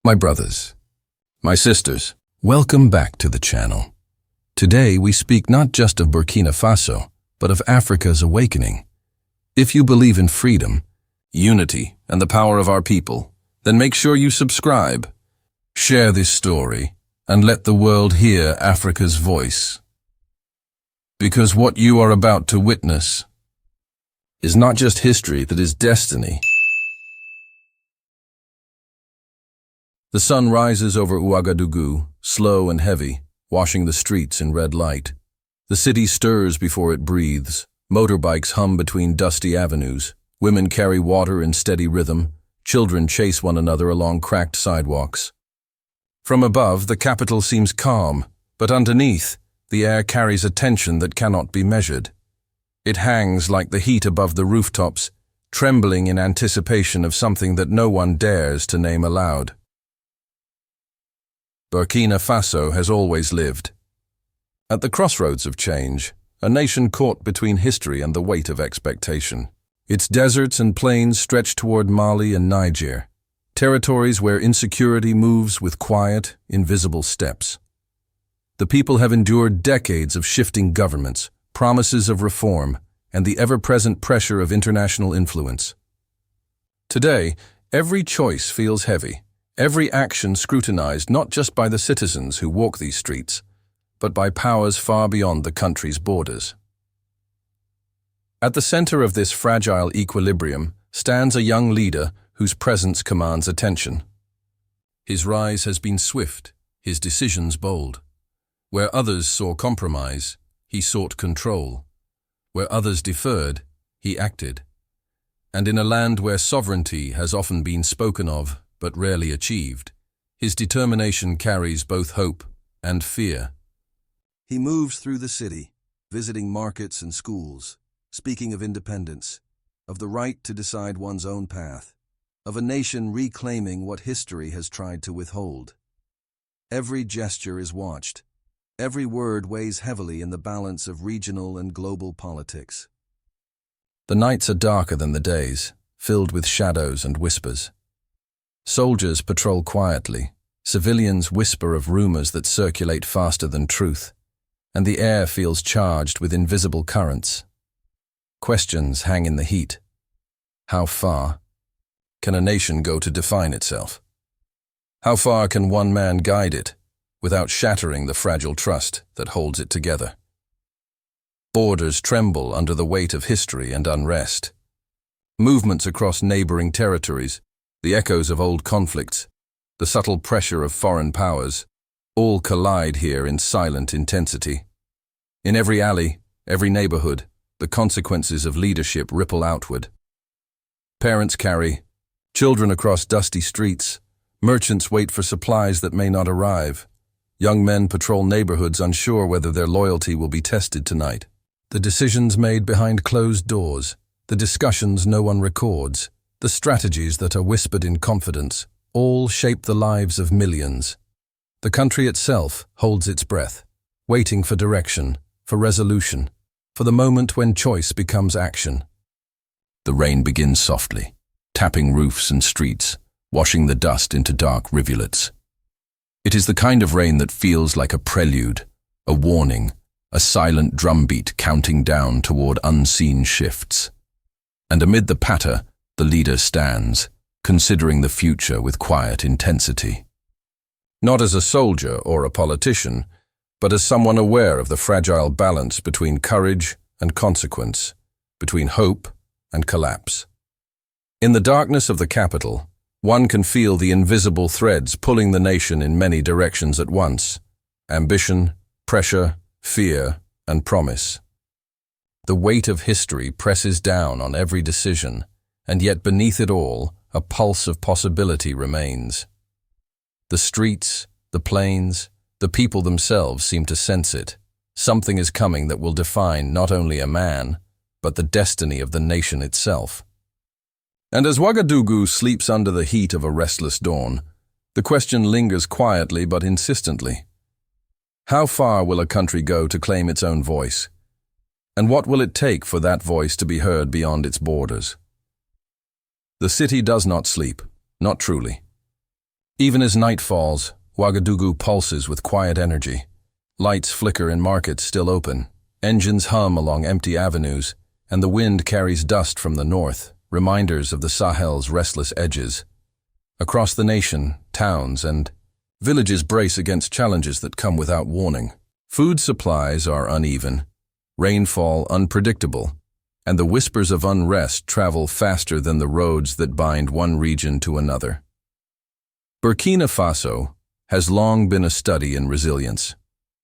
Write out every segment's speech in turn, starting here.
My brothers, my sisters, welcome back to the channel. Today we speak not just of Burkina Faso, but of Africa's awakening. If you believe in freedom, unity, and the power of our people, then make sure you subscribe, share this story, and let the world hear Africa's voice. Because what you are about to witness is not just history, that is destiny. The sun rises over Ouagadougou, slow and heavy, washing the streets in red light. The city stirs before it breathes. Motorbikes hum between dusty avenues. Women carry water in steady rhythm. Children chase one another along cracked sidewalks. From above, the capital seems calm, but underneath, the air carries a tension that cannot be measured. It hangs like the heat above the rooftops, trembling in anticipation of something that no one dares to name aloud. Burkina Faso has always lived. At the crossroads of change, a nation caught between history and the weight of expectation. Its deserts and plains stretch toward Mali and Niger, territories where insecurity moves with quiet, invisible steps. The people have endured decades of shifting governments, promises of reform, and the ever-present pressure of international influence. Today, every choice feels heavy. Every action scrutinized not just by the citizens who walk these streets, but by powers far beyond the country's borders. At the center of this fragile equilibrium stands a young leader whose presence commands attention. His rise has been swift, his decisions bold. Where others saw compromise, he sought control. Where others deferred, he acted. And in a land where sovereignty has often been spoken of, but rarely achieved, his determination carries both hope and fear. He moves through the city, visiting markets and schools, speaking of independence, of the right to decide one's own path, of a nation reclaiming what history has tried to withhold. Every gesture is watched. Every word weighs heavily in the balance of regional and global politics. The nights are darker than the days, filled with shadows and whispers. Soldiers patrol quietly, civilians whisper of rumors that circulate faster than truth, and the air feels charged with invisible currents. Questions hang in the heat. How far can a nation go to define itself? How far can one man guide it without shattering the fragile trust that holds it together? Borders tremble under the weight of history and unrest. Movements across neighboring territories, the echoes of old conflicts, the subtle pressure of foreign powers, all collide here in silent intensity. In every alley, every neighborhood, the consequences of leadership ripple outward. Parents carry children across dusty streets, merchants wait for supplies that may not arrive. Young men patrol neighborhoods unsure whether their loyalty will be tested tonight. The decisions made behind closed doors, the discussions no one records, the strategies that are whispered in confidence, all shape the lives of millions. The country itself holds its breath, waiting for direction, for resolution, for the moment when choice becomes action. The rain begins softly, tapping roofs and streets, washing the dust into dark rivulets. It is the kind of rain that feels like a prelude, a warning, a silent drumbeat counting down toward unseen shifts. And amid the patter, the leader stands, considering the future with quiet intensity. Not as a soldier or a politician, but as someone aware of the fragile balance between courage and consequence, between hope and collapse. In the darkness of the capital, one can feel the invisible threads pulling the nation in many directions at once: ambition, pressure, fear, and promise. The weight of history presses down on every decision, and yet beneath it all, a pulse of possibility remains. The streets, the plains, the people themselves seem to sense it. Something is coming that will define not only a man, but the destiny of the nation itself. And as Ouagadougou sleeps under the heat of a restless dawn, the question lingers quietly but insistently. How far will a country go to claim its own voice? And what will it take for that voice to be heard beyond its borders? The city does not sleep, not truly. Even as night falls, Ouagadougou pulses with quiet energy. Lights flicker in markets still open, engines hum along empty avenues, and the wind carries dust from the north, reminders of the Sahel's restless edges. Across the nation, towns and villages brace against challenges that come without warning. Food supplies are uneven, rainfall unpredictable, and the whispers of unrest travel faster than the roads that bind one region to another. Burkina Faso has long been a study in resilience.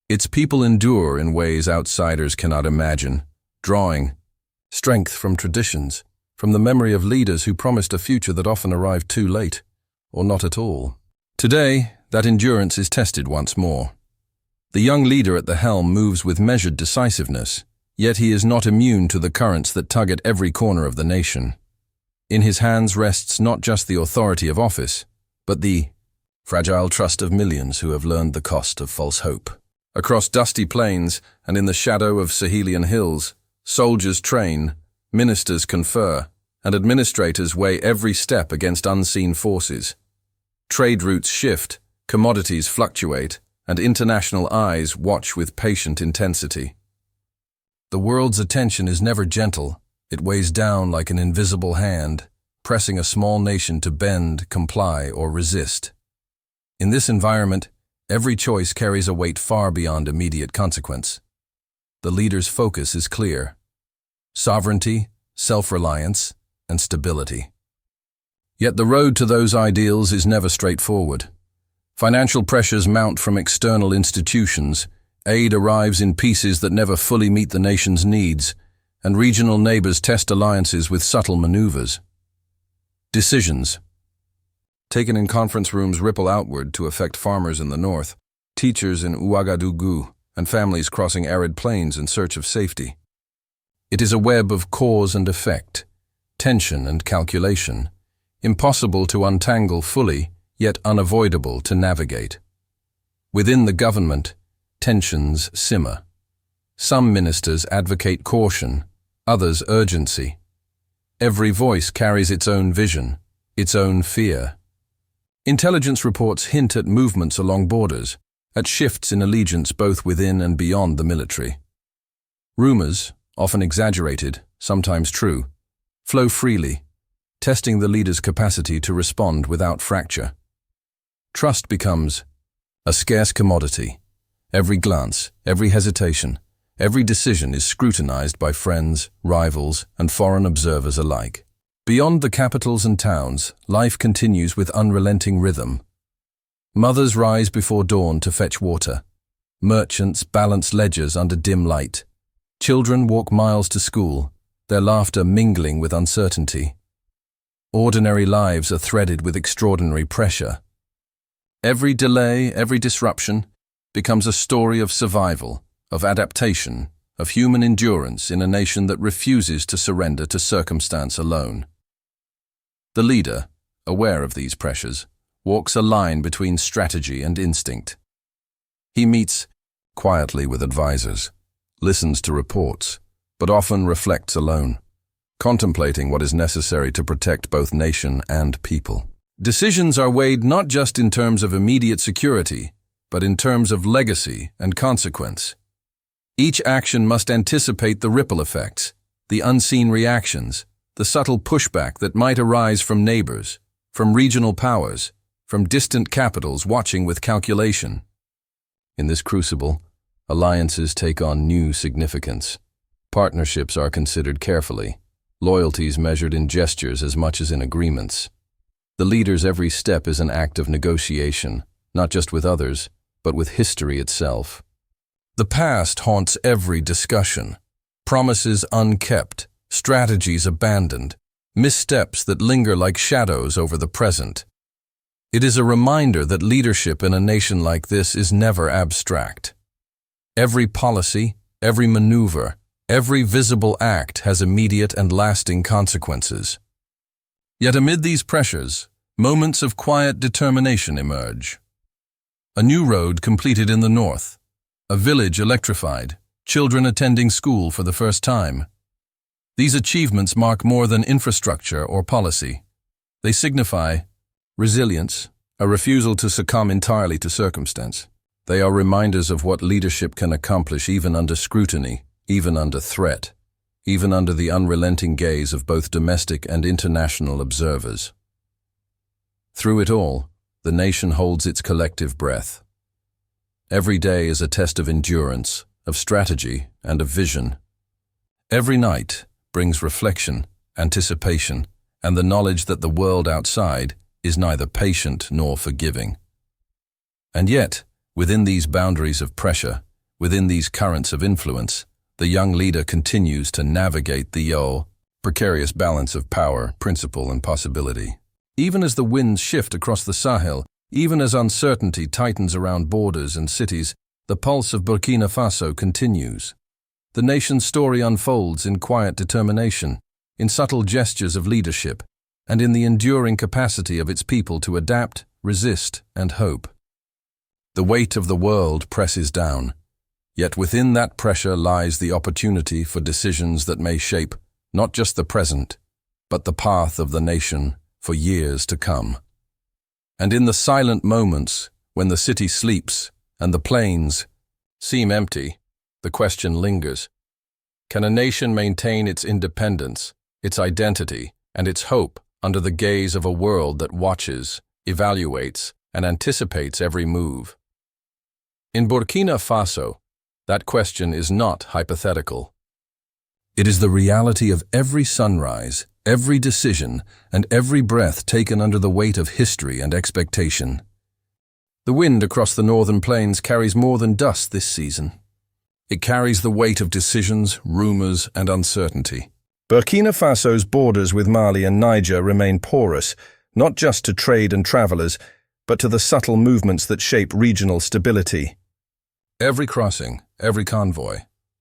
Its people endure in ways outsiders cannot imagine, drawing strength from traditions, from the memory of leaders who promised a future that often arrived too late, or not at all. Today, that endurance is tested once more. The young leader at the helm moves with measured decisiveness, yet he is not immune to the currents that tug at every corner of the nation. In his hands rests not just the authority of office, but the fragile trust of millions who have learned the cost of false hope. Across dusty plains and in the shadow of Sahelian hills, soldiers train, ministers confer, and administrators weigh every step against unseen forces. Trade routes shift, commodities fluctuate, and international eyes watch with patient intensity. The world's attention is never gentle. It weighs down like an invisible hand, pressing a small nation to bend, comply, or resist. In this environment, every choice carries a weight far beyond immediate consequence. The leader's focus is clear: sovereignty, self-reliance, and stability. Yet the road to those ideals is never straightforward. Financial pressures mount from external institutions, aid arrives in pieces that never fully meet the nation's needs, and regional neighbors test alliances with subtle maneuvers. Decisions taken in conference rooms ripple outward to affect farmers in the north, teachers in Ouagadougou, and families crossing arid plains in search of safety. It is a web of cause and effect, tension and calculation, impossible to untangle fully, yet unavoidable to navigate. Within the government, tensions simmer. Some ministers advocate caution, others urgency. Every voice carries its own vision, its own fear. Intelligence reports hint at movements along borders, at shifts in allegiance both within and beyond the military. Rumors, often exaggerated, sometimes true, flow freely, testing the leader's capacity to respond without fracture. Trust becomes a scarce commodity. Every glance, every hesitation, every decision is scrutinized by friends, rivals, and foreign observers alike. Beyond the capitals and towns, life continues with unrelenting rhythm. Mothers rise before dawn to fetch water. Merchants balance ledgers under dim light. Children walk miles to school, their laughter mingling with uncertainty. Ordinary lives are threaded with extraordinary pressure. Every delay, every disruption, becomes a story of survival, of adaptation, of human endurance in a nation that refuses to surrender to circumstance alone. The leader, aware of these pressures, walks a line between strategy and instinct. He meets quietly with advisors, listens to reports, but often reflects alone, contemplating what is necessary to protect both nation and people. Decisions are weighed not just in terms of immediate security, but in terms of legacy and consequence. Each action must anticipate the ripple effects, the unseen reactions, the subtle pushback that might arise from neighbors, from regional powers, from distant capitals watching with calculation. In this crucible, alliances take on new significance. Partnerships are considered carefully, loyalties measured in gestures as much as in agreements. The leader's every step is an act of negotiation, not just with others, but with history itself. The past haunts every discussion. Promises unkept, strategies abandoned, missteps that linger like shadows over the present. It is a reminder that leadership in a nation like this is never abstract. Every policy, every maneuver, every visible act has immediate and lasting consequences. Yet amid these pressures, moments of quiet determination emerge. A new road completed in the north, a village electrified, children attending school for the first time. These achievements mark more than infrastructure or policy. They signify resilience, a refusal to succumb entirely to circumstance. They are reminders of what leadership can accomplish even under scrutiny, even under threat, even under the unrelenting gaze of both domestic and international observers. Through it all, the nation holds its collective breath. Every day is a test of endurance, of strategy, and of vision. Every night brings reflection, anticipation, and the knowledge that the world outside is neither patient nor forgiving. And yet, within these boundaries of pressure, within these currents of influence, the young leader continues to navigate the precarious balance of power, principle, and possibility. Even as the winds shift across the Sahel, even as uncertainty tightens around borders and cities, the pulse of Burkina Faso continues. The nation's story unfolds in quiet determination, in subtle gestures of leadership, and in the enduring capacity of its people to adapt, resist, and hope. The weight of the world presses down, yet within that pressure lies the opportunity for decisions that may shape not just the present, but the path of the nation for years to come. And in the silent moments, when the city sleeps and the plains seem empty, the question lingers. Can a nation maintain its independence, its identity, and its hope under the gaze of a world that watches, evaluates, and anticipates every move? In Burkina Faso, that question is not hypothetical. It is the reality of every sunrise, every decision, and every breath taken under the weight of history and expectation. The wind across the northern plains carries more than dust this season. It carries the weight of decisions, rumors, and uncertainty. Burkina Faso's borders with Mali and Niger remain porous, not just to trade and travelers, but to the subtle movements that shape regional stability. Every crossing, every convoy,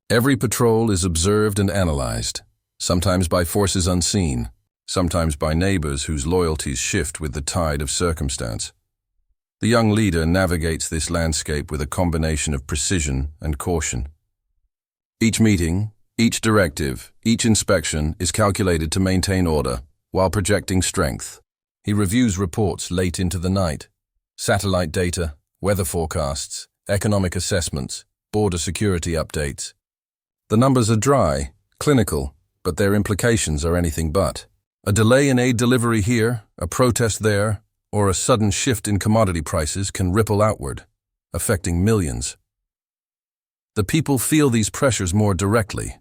every patrol is observed and analyzed, sometimes by forces unseen, sometimes by neighbors whose loyalties shift with the tide of circumstance. The young leader navigates this landscape with a combination of precision and caution. Each meeting, each directive, each inspection is calculated to maintain order while projecting strength. He reviews reports late into the night, satellite data, weather forecasts, economic assessments, border security updates. The numbers are dry, clinical, but their implications are anything but. A delay in aid delivery here, a protest there, or a sudden shift in commodity prices can ripple outward, affecting millions. The people feel these pressures more directly.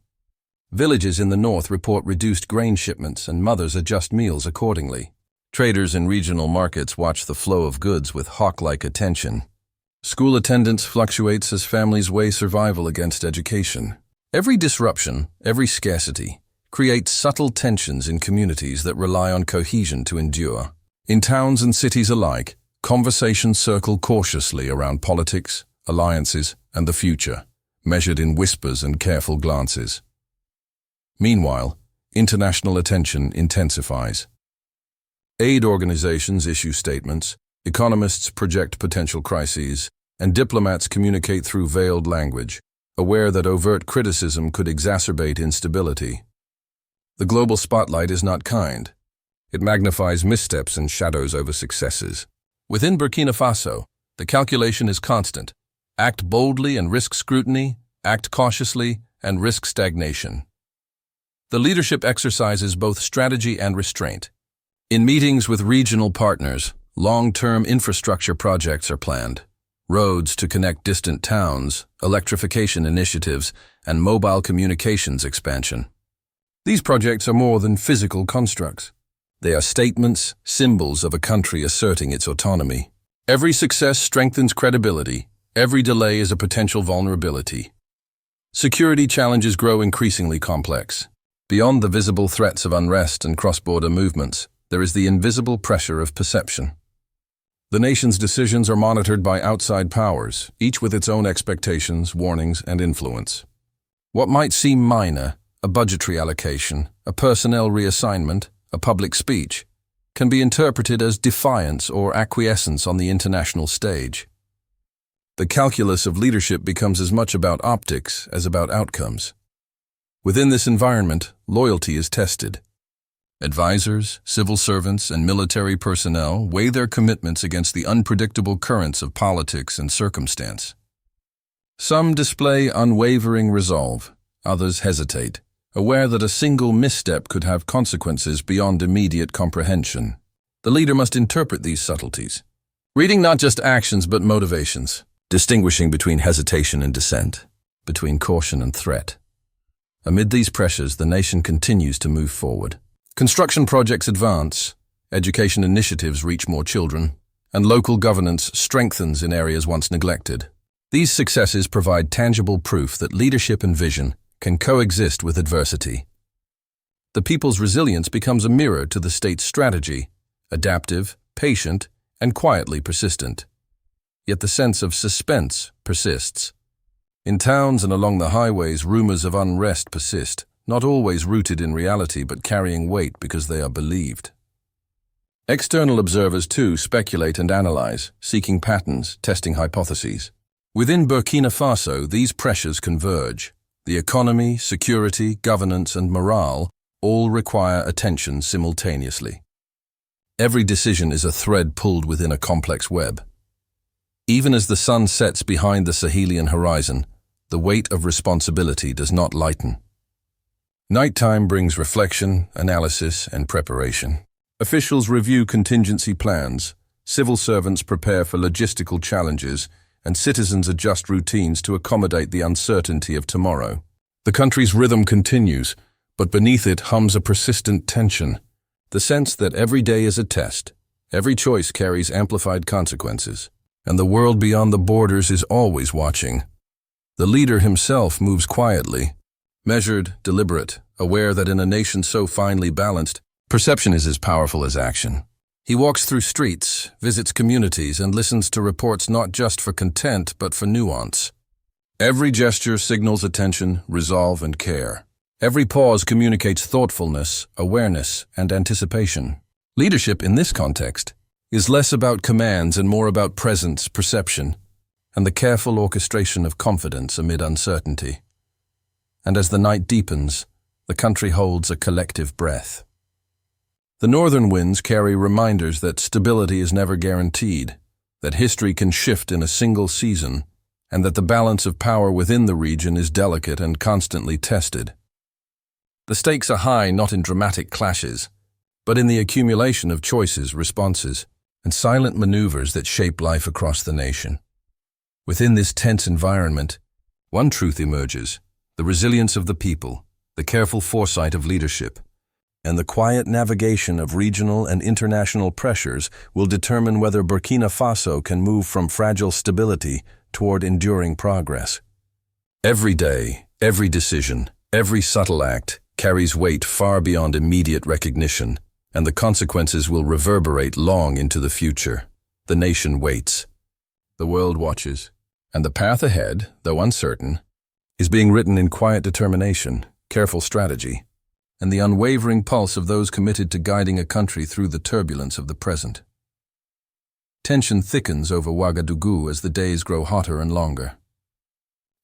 Villages in the north report reduced grain shipments and mothers adjust meals accordingly. Traders in regional markets watch the flow of goods with hawk-like attention. School attendance fluctuates as families weigh survival against education. Every disruption, every scarcity, creates subtle tensions in communities that rely on cohesion to endure. In towns and cities alike, conversations circle cautiously around politics, alliances, and the future, measured in whispers and careful glances. Meanwhile, international attention intensifies. Aid organizations issue statements, economists project potential crises, and diplomats communicate through veiled language, aware that overt criticism could exacerbate instability. The global spotlight is not kind. It magnifies missteps and shadows over successes. Within Burkina Faso, the calculation is constant. Act boldly and risk scrutiny, act cautiously and risk stagnation. The leadership exercises both strategy and restraint. In meetings with regional partners, long-term infrastructure projects are planned. Roads to connect distant towns, electrification initiatives, and mobile communications expansion. These projects are more than physical constructs. They are statements, symbols of a country asserting its autonomy. Every success strengthens credibility. Every delay is a potential vulnerability. Security challenges grow increasingly complex. Beyond the visible threats of unrest and cross-border movements, there is the invisible pressure of perception. The nation's decisions are monitored by outside powers, each with its own expectations, warnings, and influence. What might seem minor, a budgetary allocation, a personnel reassignment, a public speech, can be interpreted as defiance or acquiescence on the international stage. The calculus of leadership becomes as much about optics as about outcomes. Within this environment, loyalty is tested. Advisors, civil servants, and military personnel weigh their commitments against the unpredictable currents of politics and circumstance. Some display unwavering resolve, others hesitate, aware that a single misstep could have consequences beyond immediate comprehension. The leader must interpret these subtleties, reading not just actions but motivations, distinguishing between hesitation and dissent, between caution and threat. Amid these pressures, the nation continues to move forward. Construction projects advance, education initiatives reach more children, and local governance strengthens in areas once neglected. These successes provide tangible proof that leadership and vision can coexist with adversity. The people's resilience becomes a mirror to the state's strategy, adaptive, patient, and quietly persistent. Yet the sense of suspense persists. In towns and along the highways, rumors of unrest persist, not always rooted in reality but carrying weight because they are believed. External observers too speculate and analyze, seeking patterns, testing hypotheses. Within Burkina Faso, these pressures converge. The economy, security, governance, and morale all require attention simultaneously. Every decision is a thread pulled within a complex web. Even as the sun sets behind the Sahelian horizon, the weight of responsibility does not lighten. Nighttime brings reflection, analysis, and preparation. Officials review contingency plans, civil servants prepare for logistical challenges, and citizens adjust routines to accommodate the uncertainty of tomorrow. The country's rhythm continues, but beneath it hums a persistent tension, the sense that every day is a test, every choice carries amplified consequences, and the world beyond the borders is always watching. The leader himself moves quietly, measured, deliberate, aware that in a nation so finely balanced, perception is as powerful as action. He walks through streets, visits communities, and listens to reports not just for content but for nuance. Every gesture signals attention, resolve, and care. Every pause communicates thoughtfulness, awareness, and anticipation. Leadership in this context is less about commands and more about presence, perception, and the careful orchestration of confidence amid uncertainty. And as the night deepens, the country holds a collective breath. The northern winds carry reminders that stability is never guaranteed, that history can shift in a single season, and that the balance of power within the region is delicate and constantly tested. The stakes are high not in dramatic clashes, but in the accumulation of choices, responses, and silent maneuvers that shape life across the nation. Within this tense environment, one truth emerges: the resilience of the people, the careful foresight of leadership, and the quiet navigation of regional and international pressures will determine whether Burkina Faso can move from fragile stability toward enduring progress. Every day, every decision, every subtle act carries weight far beyond immediate recognition, and the consequences will reverberate long into the future. The nation waits. The world watches, and the path ahead, though uncertain, is being written in quiet determination, careful strategy, and the unwavering pulse of those committed to guiding a country through the turbulence of the present. Tension thickens over Ouagadougou as the days grow hotter and longer.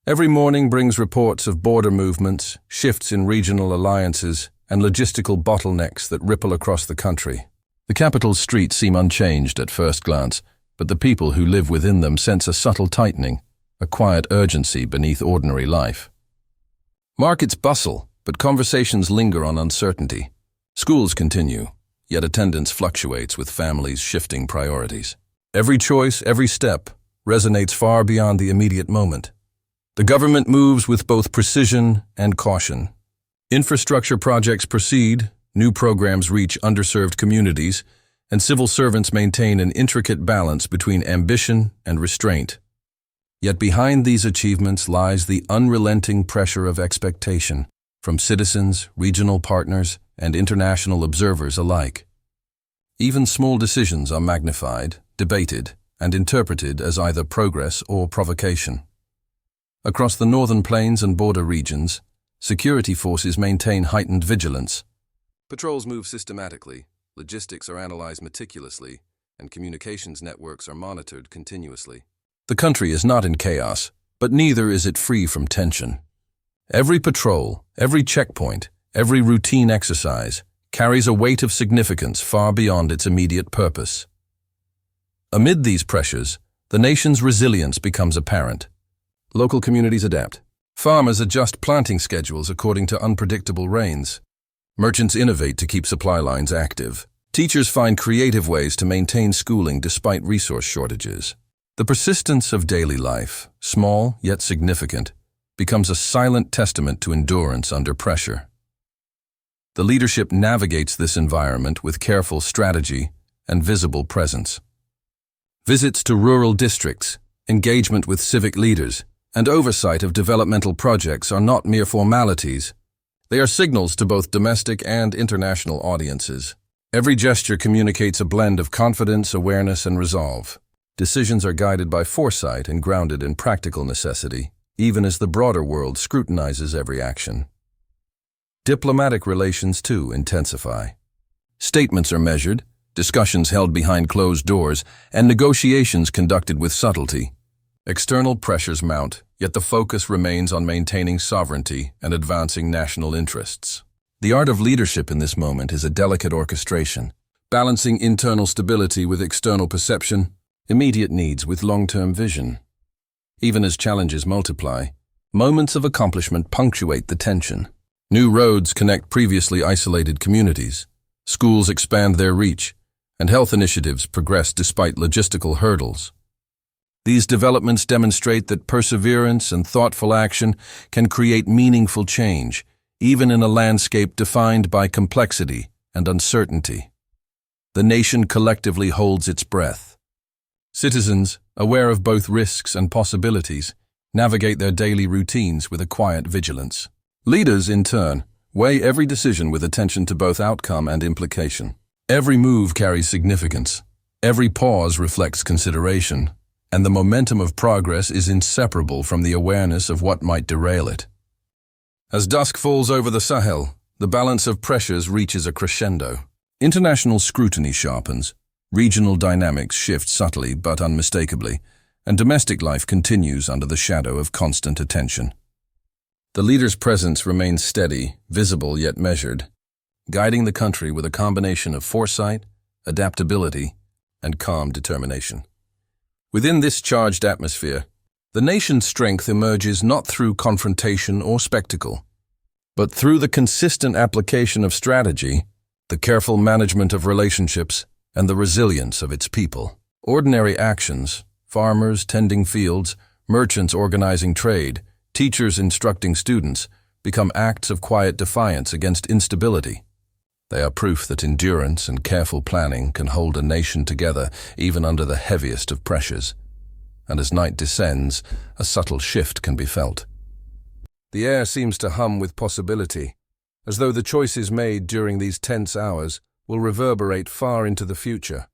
Every morning brings reports of border movements, shifts in regional alliances, and logistical bottlenecks that ripple across the country. The capital's streets seem unchanged at first glance, but the people who live within them sense a subtle tightening, a quiet urgency beneath ordinary life. Markets bustle, but conversations linger on uncertainty. Schools continue, yet attendance fluctuates with families' shifting priorities. Every choice, every step, resonates far beyond the immediate moment. The government moves with both precision and caution. Infrastructure projects proceed, new programs reach underserved communities, and civil servants maintain an intricate balance between ambition and restraint. Yet behind these achievements lies the unrelenting pressure of expectation from citizens, regional partners, and international observers alike. Even small decisions are magnified, debated, and interpreted as either progress or provocation. Across the northern plains and border regions, security forces maintain heightened vigilance. Patrols move systematically, logistics are analyzed meticulously, and communications networks are monitored continuously. The country is not in chaos, but neither is it free from tension. Every patrol, every checkpoint, every routine exercise carries a weight of significance far beyond its immediate purpose. Amid these pressures, the nation's resilience becomes apparent. Local communities adapt. Farmers adjust planting schedules according to unpredictable rains. Merchants innovate to keep supply lines active. Teachers find creative ways to maintain schooling despite resource shortages. The persistence of daily life, small yet significant, becomes a silent testament to endurance under pressure. The leadership navigates this environment with careful strategy and visible presence. Visits to rural districts, engagement with civic leaders, and oversight of developmental projects are not mere formalities. They are signals to both domestic and international audiences. Every gesture communicates a blend of confidence, awareness, and resolve. Decisions are guided by foresight and grounded in practical necessity, even as the broader world scrutinizes every action. Diplomatic relations, too, intensify. Statements are measured, discussions held behind closed doors, and negotiations conducted with subtlety. External pressures mount, yet the focus remains on maintaining sovereignty and advancing national interests. The art of leadership in this moment is a delicate orchestration, balancing internal stability with external perception, immediate needs with long-term vision. Even as challenges multiply, moments of accomplishment punctuate the tension. New roads connect previously isolated communities, schools expand their reach, and health initiatives progress despite logistical hurdles. These developments demonstrate that perseverance and thoughtful action can create meaningful change, even in a landscape defined by complexity and uncertainty. The nation collectively holds its breath. Citizens, aware of both risks and possibilities, navigate their daily routines with a quiet vigilance. Leaders, in turn, weigh every decision with attention to both outcome and implication. Every move carries significance. Every pause reflects consideration, and the momentum of progress is inseparable from the awareness of what might derail it. As dusk falls over the Sahel, the balance of pressures reaches a crescendo. International scrutiny sharpens, regional dynamics shift subtly but unmistakably, and domestic life continues under the shadow of constant attention. The leader's presence remains steady, visible yet measured, guiding the country with a combination of foresight, adaptability, and calm determination. Within this charged atmosphere, the nation's strength emerges not through confrontation or spectacle, but through the consistent application of strategy, the careful management of relationships, and the resilience of its people. Ordinary actions, farmers tending fields, merchants organizing trade, teachers instructing students, become acts of quiet defiance against instability. They are proof that endurance and careful planning can hold a nation together even under the heaviest of pressures. And as night descends, a subtle shift can be felt. The air seems to hum with possibility, as though the choices made during these tense hours will reverberate far into the future.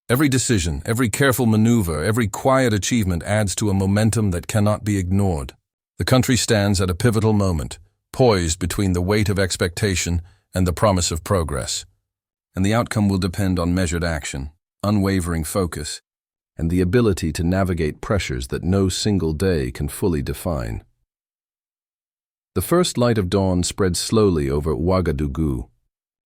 Every decision, every careful maneuver, every quiet achievement adds to a momentum that cannot be ignored. The country stands at a pivotal moment, poised between the weight of expectation and the promise of progress. And the outcome will depend on measured action, unwavering focus, and the ability to navigate pressures that no single day can fully define. The first light of dawn spread slowly over Ouagadougou,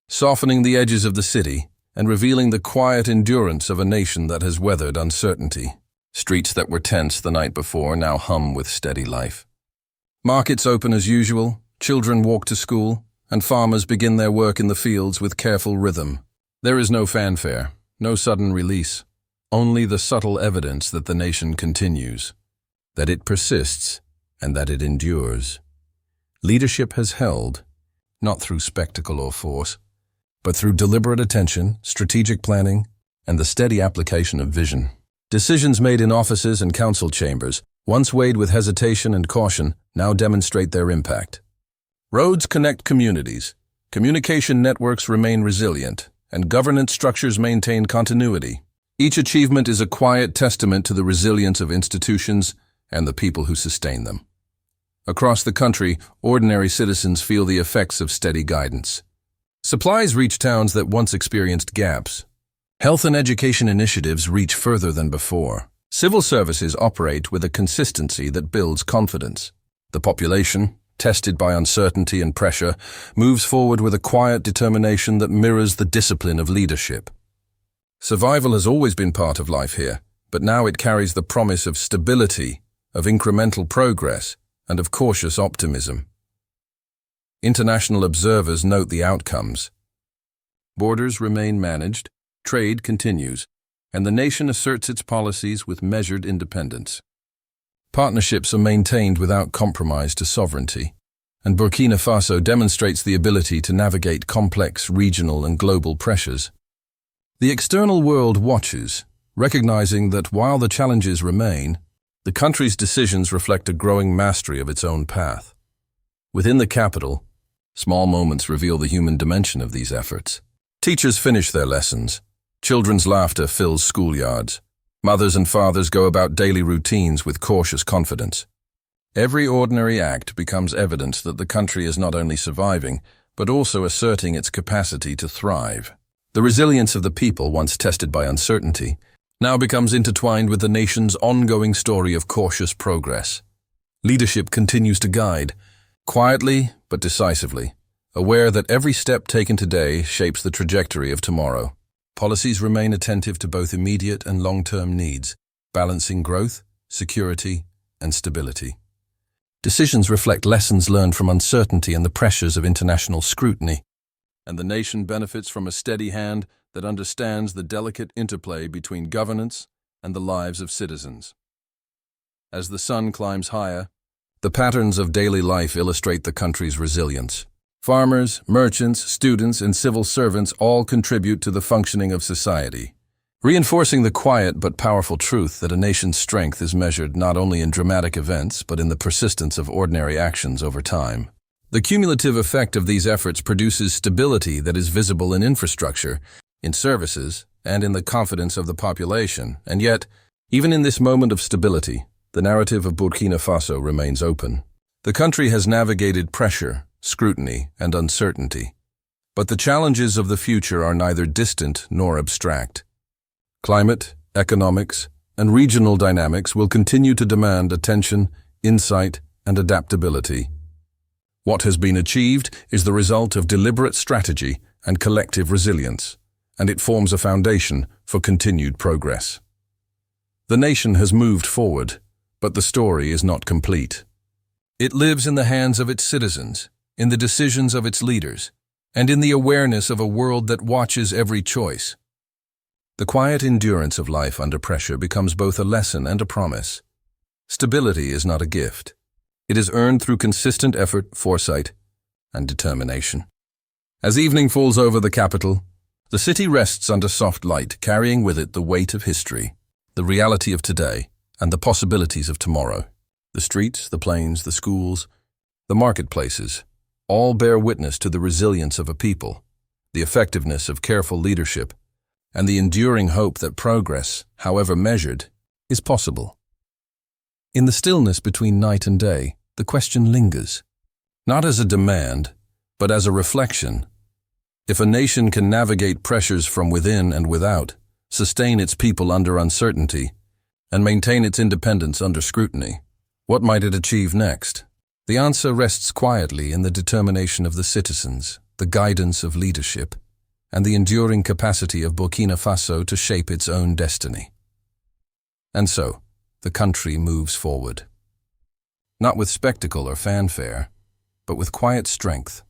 softening the edges of the city and revealing the quiet endurance of a nation that has weathered uncertainty. Streets that were tense the night before now hum with steady life. Markets open as usual, children walk to school, and farmers begin their work in the fields with careful rhythm. There is no fanfare, no sudden release, only the subtle evidence that the nation continues, that it persists, and that it endures. Leadership has held, not through spectacle or force, but through deliberate attention, strategic planning, and the steady application of vision. Decisions made in offices and council chambers, once weighed with hesitation and caution, now demonstrate their impact. Roads connect communities, communication networks remain resilient, and governance structures maintain continuity. Each achievement is a quiet testament to the resilience of institutions and the people who sustain them. Across the country, ordinary citizens feel the effects of steady guidance. Supplies reach towns that once experienced gaps. Health and education initiatives reach further than before. Civil services operate with a consistency that builds confidence. The population, tested by uncertainty and pressure, moves forward with a quiet determination that mirrors the discipline of leadership. Survival has always been part of life here, but now it carries the promise of stability, of incremental progress, and of cautious optimism. International observers note the outcomes. Borders remain managed, trade continues, and the nation asserts its policies with measured independence. Partnerships are maintained without compromise to sovereignty, and Burkina Faso demonstrates the ability to navigate complex regional and global pressures. The external world watches, recognizing that while the challenges remain, the country's decisions reflect a growing mastery of its own path. Within the capital, small moments reveal the human dimension of these efforts. Teachers finish their lessons. Children's laughter fills schoolyards. Mothers and fathers go about daily routines with cautious confidence. Every ordinary act becomes evidence that the country is not only surviving, but also asserting its capacity to thrive. The resilience of the people, once tested by uncertainty, now becomes intertwined with the nation's ongoing story of cautious progress. Leadership continues to guide, quietly but decisively, aware that every step taken today shapes the trajectory of tomorrow. Policies remain attentive to both immediate and long-term needs, balancing growth, security, and stability. Decisions reflect lessons learned from uncertainty and the pressures of international scrutiny, and the nation benefits from a steady hand that understands the delicate interplay between governance and the lives of citizens. As the sun climbs higher, the patterns of daily life illustrate the country's resilience. Farmers, merchants, students, and civil servants all contribute to the functioning of society, reinforcing the quiet but powerful truth that a nation's strength is measured not only in dramatic events but in the persistence of ordinary actions over time. The cumulative effect of these efforts produces stability that is visible in infrastructure, in services, and in the confidence of the population. And yet, even in this moment of stability, the narrative of Burkina Faso remains open. The country has navigated pressure, scrutiny, and uncertainty, but the challenges of the future are neither distant nor abstract. Climate, economics, and regional dynamics will continue to demand attention, insight, and adaptability. What has been achieved is the result of deliberate strategy and collective resilience, and it forms a foundation for continued progress. The nation has moved forward, but the story is not complete. It lives in the hands of its citizens, in the decisions of its leaders, and in the awareness of a world that watches every choice. The quiet endurance of life under pressure becomes both a lesson and a promise. Stability is not a gift. It is earned through consistent effort, foresight, and determination. As evening falls over the capital, the city rests under soft light, carrying with it the weight of history, the reality of today, and the possibilities of tomorrow. The streets, the plains, the schools, the marketplaces, all bear witness to the resilience of a people, the effectiveness of careful leadership, and the enduring hope that progress, however measured, is possible. In the stillness between night and day, the question lingers, not as a demand, but as a reflection. If a nation can navigate pressures from within and without, sustain its people under uncertainty, and maintain its independence under scrutiny, what might it achieve next? The answer rests quietly in the determination of the citizens, the guidance of leadership, and the enduring capacity of Burkina Faso to shape its own destiny. And so, the country moves forward. Not with spectacle or fanfare, but with quiet strength,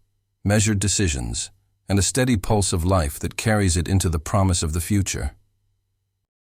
measured decisions, and a steady pulse of life that carries it into the promise of the future.